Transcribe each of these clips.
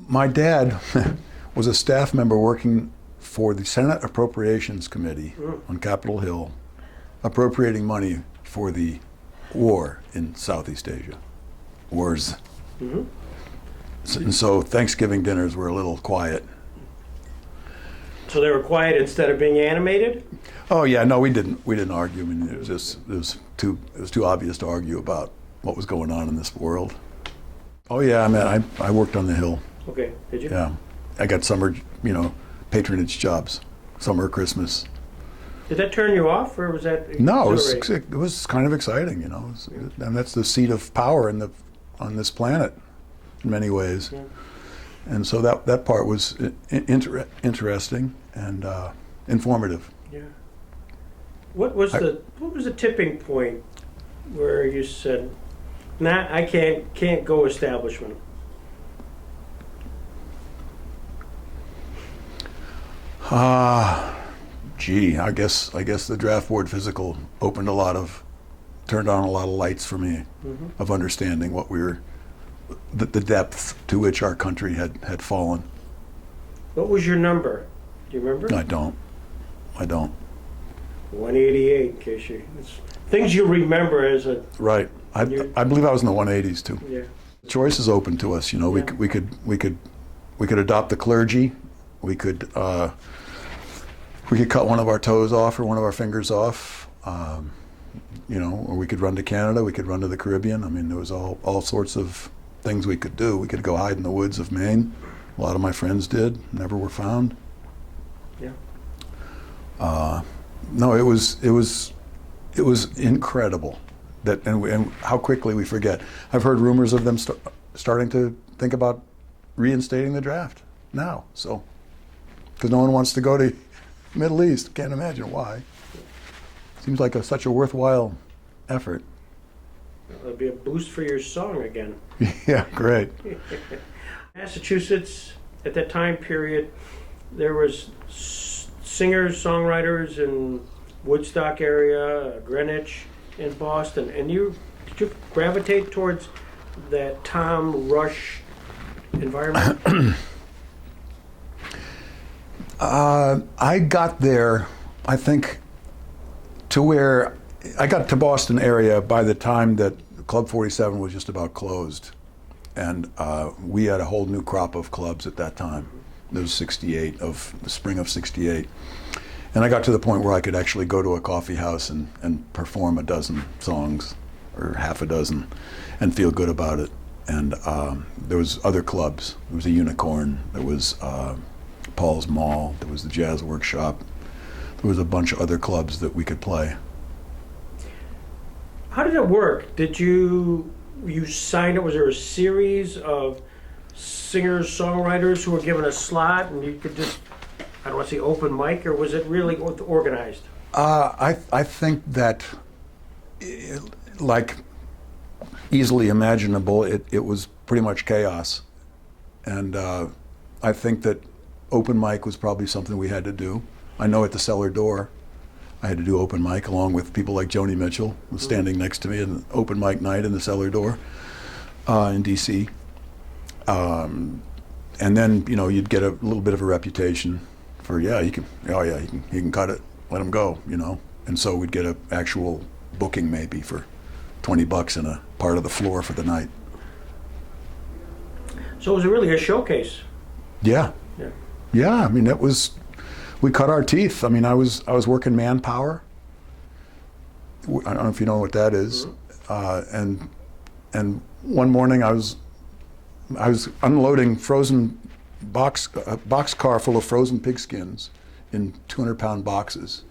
My dad was a staff member working for the Senate Appropriations Committee on Capitol Hill, appropriating money for the war in Southeast Asia. Wars. Mm-hmm. And so Thanksgiving dinners were a little quiet. So they were quiet instead of being animated? Oh yeah, no, we didn't argue. I mean, it was too obvious to argue about what was going on in this world. Oh yeah, I mean, I worked on the Hill. Okay, did you? Yeah, I got summer, patronage jobs, summer, Christmas. Did that turn you off, or was that? No, it was kind of exciting, and that's the seat of power on this planet, in many ways. Yeah. And so that part was interesting and informative. Yeah. What was the tipping point where you said, "Nah, I can't go establishment"? I guess the draft board physical turned on a lot of lights for me of understanding what the depth to which our country had fallen. What was your number? Do you remember? I don't. 188, in case things you remember as a... Right. I believe I was in the 180s too. Yeah. Choice is open to us. Yeah. We could adopt the clergy. We could cut one of our toes off or one of our fingers off. Or we could run to Canada. We could run to the Caribbean. I mean, there was all sorts of things we could do. We could go hide in the woods of Maine. A lot of my friends did. Never were found. Yeah. No, it was incredible and how quickly we forget. I've heard rumors of them starting to think about reinstating the draft now. So, because no one wants to go to Middle East, can't imagine why. Seems like such a worthwhile effort. It'll be a boost for your song again. Yeah, great. Massachusetts, at that time period, there was singers, songwriters in Woodstock area, Greenwich, in Boston, and did you gravitate towards that Tom Rush environment? I got there, I think, to where I got to Boston area by the time that Club 47 was just about closed. And we had a whole new crop of clubs at that time. It was the spring of 68. And I got to the point where I could actually go to a coffee house and perform a dozen songs, or half a dozen, and feel good about it. And there was other clubs. There was a Unicorn, there was Paul's Mall, there was the Jazz Workshop. There was a bunch of other clubs that we could play. How did it work? Did you sign up? Was there a series of singers, songwriters who were given a slot and you could just, I don't want to say open mic, or was it really organized? I think that, like easily imaginable, it was pretty much chaos. And I think that open mic was probably something we had to do. I know at the Cellar Door, I had to do open mic along with people like Joni Mitchell, who was standing next to me in open mic night in the Cellar Door in D.C. And then, you'd get a little bit of a reputation for, he can cut it, let him go, And so we'd get an actual booking maybe for $20 in a part of the floor for the night. So it was really a showcase. Yeah. Yeah. Yeah, I mean, we cut our teeth. I mean, I was working Manpower. I don't know if you know what that is. And one morning I was unloading a box car full of frozen pigskins in 200-pound boxes.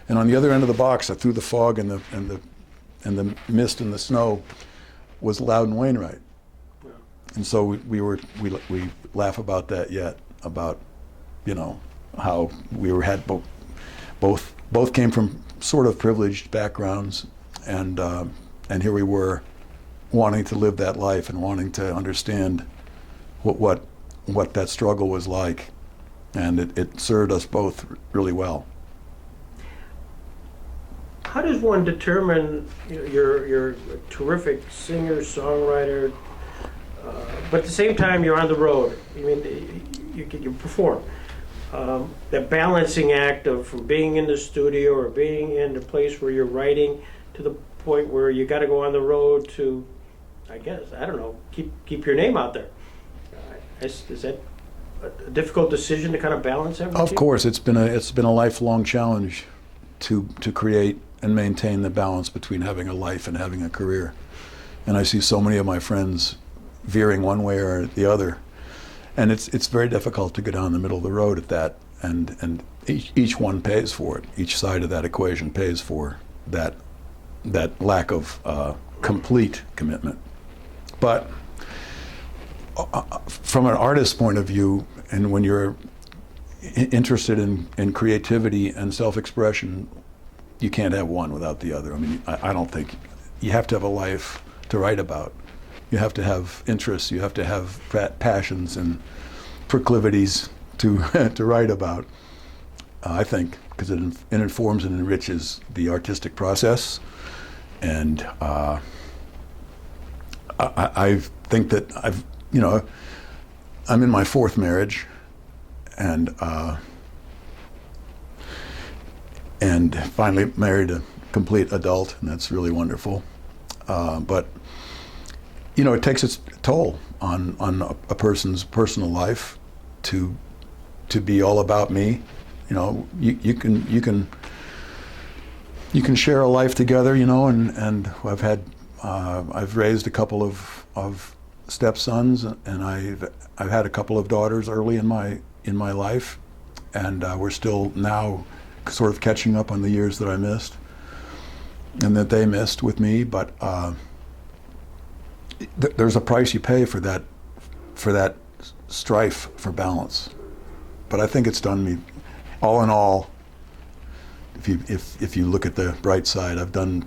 And on the other end of the box, through the fog and the mist and the snow, was Loudon Wainwright. Yeah. And so we laugh about that yet, about how had both came from sort of privileged backgrounds, and here we were wanting to live that life and wanting to understand what that struggle was like, and it served us both really well. How does one determine you're a terrific singer, songwriter, but at the same time, you're on the road. I mean, you perform. That balancing act of from being in the studio or being in a place where you're writing to the point where you got to go on the road to, I guess, I don't know, keep your name out there. Is that a difficult decision to kind of balance everything? Of course, it's been a lifelong challenge to create and maintain the balance between having a life and having a career. And I see so many of my friends veering one way or the other. And it's very difficult to go down the middle of the road at that. And each one pays for it. Each side of that equation pays for that lack of complete commitment. But from an artist's point of view, and when you're interested in creativity and self-expression, you can't have one without the other. I mean, I don't think you have to have a life to write about. You have to have interests. You have to have passions and proclivities to to write about. I think because it informs and enriches the artistic process, and I think that I'm in my fourth marriage, and finally married a complete adult, and that's really wonderful. But it takes its toll on a person's personal life to be all about me. You can share a life together, and I've raised a couple of stepsons, and I've had a couple of daughters early in my life, and we're still now sort of catching up on the years that I missed and that they missed with me. But there's a price you pay for that strife for balance. But I think it's done me, all in all, if you look at the bright side, I've done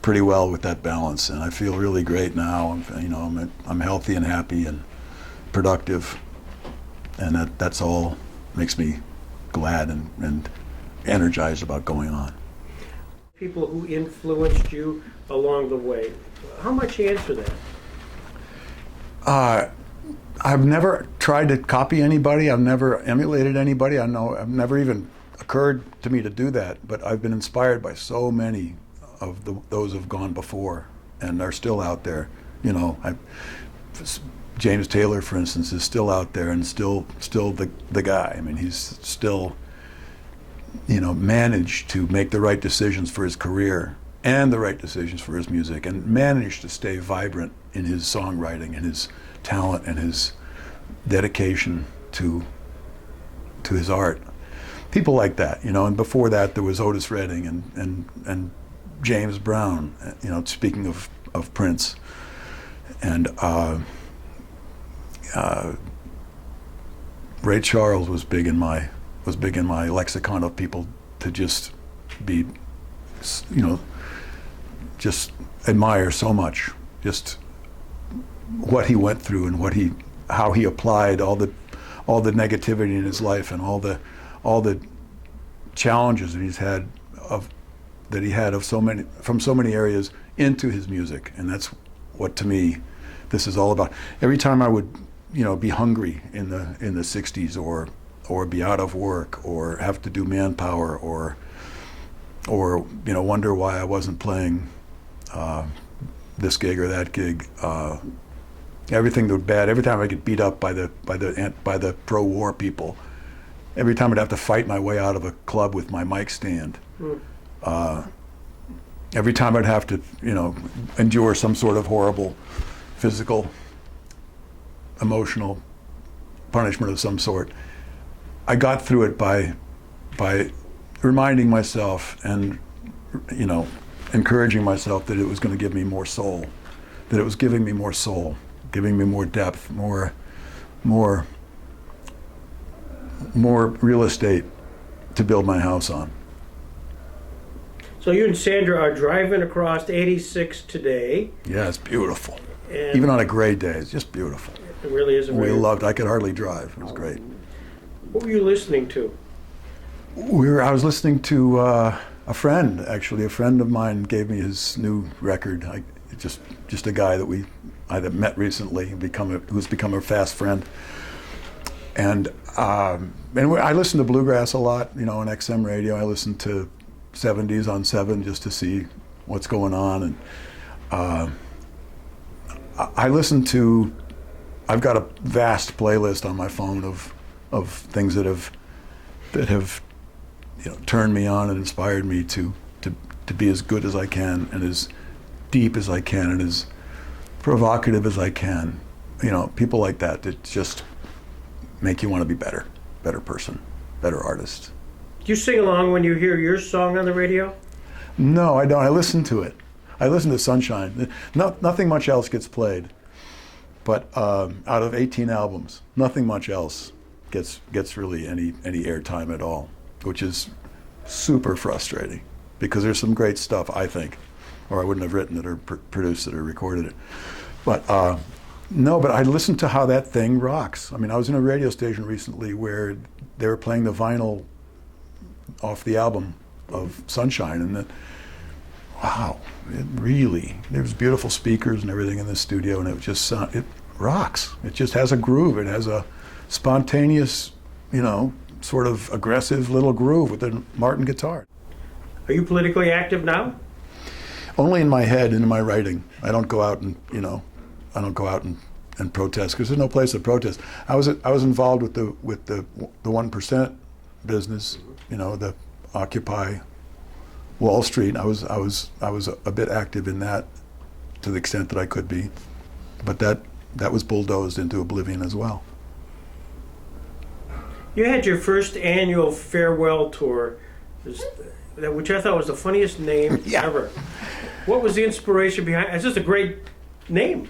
pretty well with that balance, and I feel really great now. I'm healthy and happy and productive, and that's all makes me glad and energized about going on. People who influenced you along the way, how much you answer that? I've never tried to copy anybody. I've never emulated anybody. I know I've never even occurred to me to do that, but I've been inspired by so many of those who've gone before and are still out there. James Taylor, for instance, is still out there and still the guy. I mean, he's still managed to make the right decisions for his career and the right decisions for his music, and managed to stay vibrant in his songwriting and his talent and his dedication to his art. People like that, and before that there was Otis Redding and James Brown, speaking of Prince, and Ray Charles was big in my lexicon of people to just be, just admire so much, just what he went through and how he applied all the negativity in his life and all the challenges that he had from so many areas into his music. And that's what, to me, this is all about. Every time I would be hungry in the 60s or be out of work or have to do manpower or wonder why I wasn't playing this gig or that gig, everything that was bad, every time I get beat up by the pro-war people, every time I'd have to fight my way out of a club with my mic stand, every time I'd have to endure some sort of horrible physical, emotional punishment of some sort, I got through it by reminding myself and encouraging myself that it was going to give me more soul, that it was giving me more soul, giving me more depth, more real estate to build my house on. So you and Sandra are driving across 86 today. Yeah, it's beautiful. And even on a gray day, it's just beautiful. It really is. We loved. I could hardly drive. It was great. What were you listening to? I was listening to a friend. Actually, a friend of mine gave me his new record. just a guy that I met recently, who's become a fast friend. And I listen to bluegrass a lot, on XM radio. I listen to 70s on 7 just to see what's going on. And I've got a vast playlist on my phone of things that have turned me on and inspired me to be as good as I can and as deep as I can and as provocative as I can. People like that just make you want to be better person, better artist. Do you sing along when you hear your song on the radio? No, I don't. I listen to it. I listen to Sunshine. Nothing much else gets played. But out of 18 albums, nothing much else gets really any airtime at all, which is super frustrating because there's some great stuff, I think, or I wouldn't have written it or produced it or recorded it. But no, but I listen to how that thing rocks. I mean, I was in a radio station recently where they were playing the vinyl off the album of Sunshine, and wow, there was beautiful speakers and everything in the studio, and it rocks. It just has a groove. It has a spontaneous, sort of aggressive little groove with a Martin guitar. Are you politically active now? Only in my head and in my writing. I don't go out and protest because there's no place to protest. I was involved with the 1% business, the Occupy Wall Street. I was a bit active in that to the extent that I could be, but that was bulldozed into oblivion as well. You had your first annual farewell tour, which I thought was the funniest name ever. What was the inspiration behind it? It's just a great name.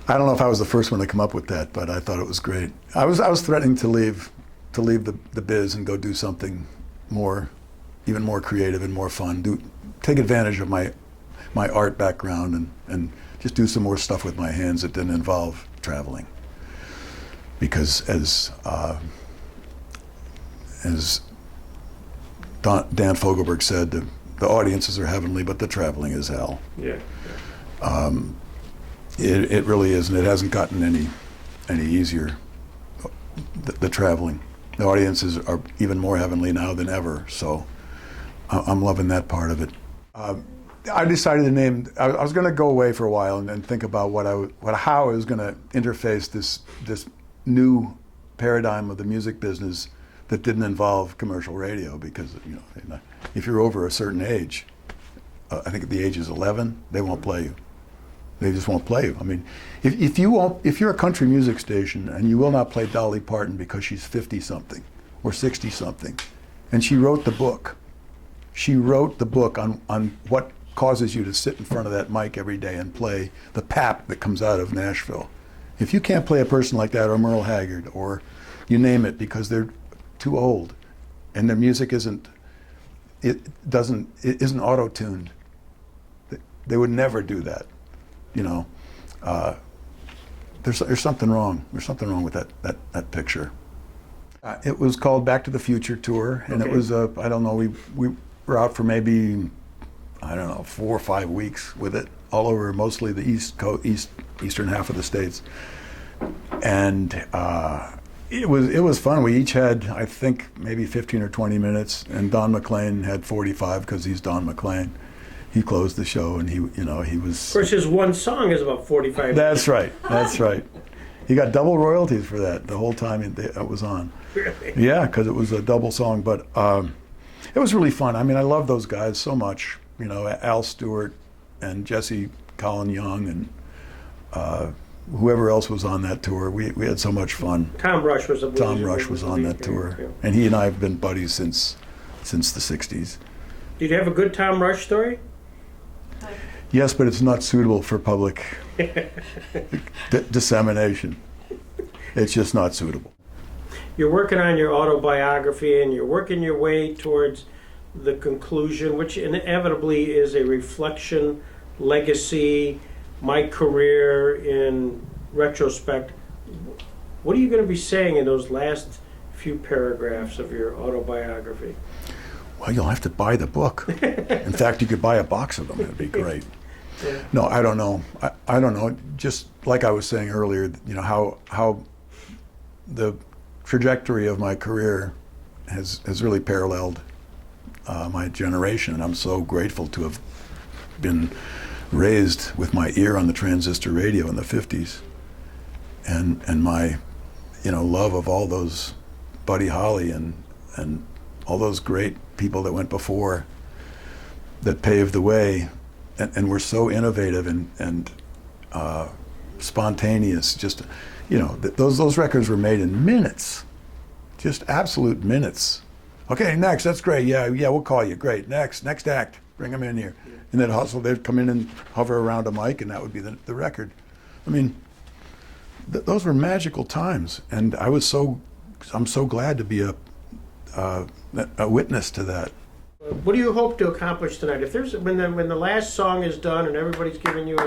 I don't know if I was the first one to come up with that, but I thought it was great. I was threatening to leave the biz and go do something even more creative and more fun. Take advantage of my art background and just do some more stuff with my hands that didn't involve traveling. Because as Dan Fogelberg said, the audiences are heavenly, but the traveling is hell. Yeah. It really isn't. It hasn't gotten any easier. The traveling, the audiences are even more heavenly now than ever. So I'm loving that part of it. I decided to name. I was going to go away for a while and think about how I was going to interface this new paradigm of the music business that didn't involve commercial radio, because if you're over a certain age, I think the age is 11, they won't play you. They just won't play you. I mean, if you're a country music station and you will not play Dolly Parton because she's 50-something or 60-something, and she wrote the book. She wrote the book on what causes you to sit in front of that mic every day and play the pap that comes out of Nashville. If you can't play a person like that, or Merle Haggard, or you name it, because they're too old and their music isn't auto-tuned, they would never do that. There's something wrong. There's something wrong with that picture. It was called Back to the Future Tour, and Okay. It was I don't know, we were out for maybe 4 or 5 weeks with it, all over mostly the eastern half of the states, and it was fun. We each had, I think, maybe 15 or 20 minutes, and Don McLean had 45 because he's Don McLean. He closed the show, and he was. Of course, his one song is about 45 minutes. That's right. That's right. He got double royalties for that the whole time it was on. Really? Yeah, because it was a double song, but it was really fun. I mean, I love those guys so much. Al Stewart and Jesse Colin Young and whoever else was on that tour. We had so much fun. Tom Rush was on that tour, yeah. and he and I have been buddies since the '60s. Did you have a good Tom Rush story? Yes, but it's not suitable for public dissemination. It's just not suitable. You're working on your autobiography, and you're working your way towards the conclusion, which inevitably is a reflection, legacy, my career in retrospect. What are you going to be saying in those last few paragraphs of your autobiography? Well, you'll have to buy the book. In fact, you could buy a box of them. It'd be great. Yeah. No, I don't know. I don't know. Just like I was saying earlier, you know, how the trajectory of my career has really paralleled my generation, and I'm so grateful to have been raised with my ear on the transistor radio in the 50s, and my, you know, love of all those Buddy Holly and all those great people that went before that paved the way, and were so innovative and spontaneous. Just, you know, those records were made in minutes, just absolute minutes. Okay, next, that's great. Yeah, we'll call you. Great. Next act, bring them in here. Yeah. And then hustle, they'd come in and hover around a mic, and that would be the record. I mean, those were magical times, and I'm so glad to be a witness to that. What do you hope to accomplish tonight? If there's when the last song is done and everybody's giving you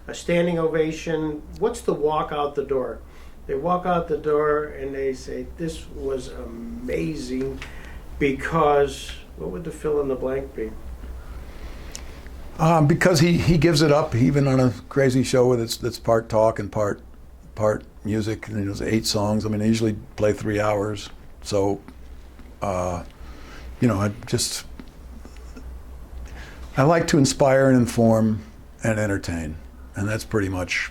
a standing ovation, what's the walk out the door? They walk out the door and they say, "This was amazing," because what would the fill in the blank be? Because he gives it up, even on a crazy show that's part talk and part music. And it's 8 songs. I mean, I usually play 3 hours. So, you know, I like to inspire and inform and entertain, and that's pretty much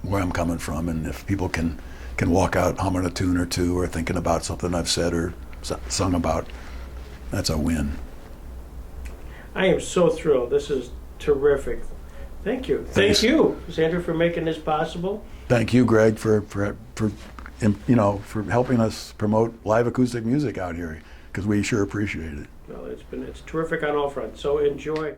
where I'm coming from. And if people can walk out humming a tune or two, or thinking about something I've said or sung about, that's a win. I am so thrilled. This is terrific. Thank you. Thanks. Thank you, Sandra, for making this possible. Thank you, Greg, for you know, for helping us promote live acoustic music out here, because we sure appreciate it. Well, it's terrific on all fronts. So enjoy.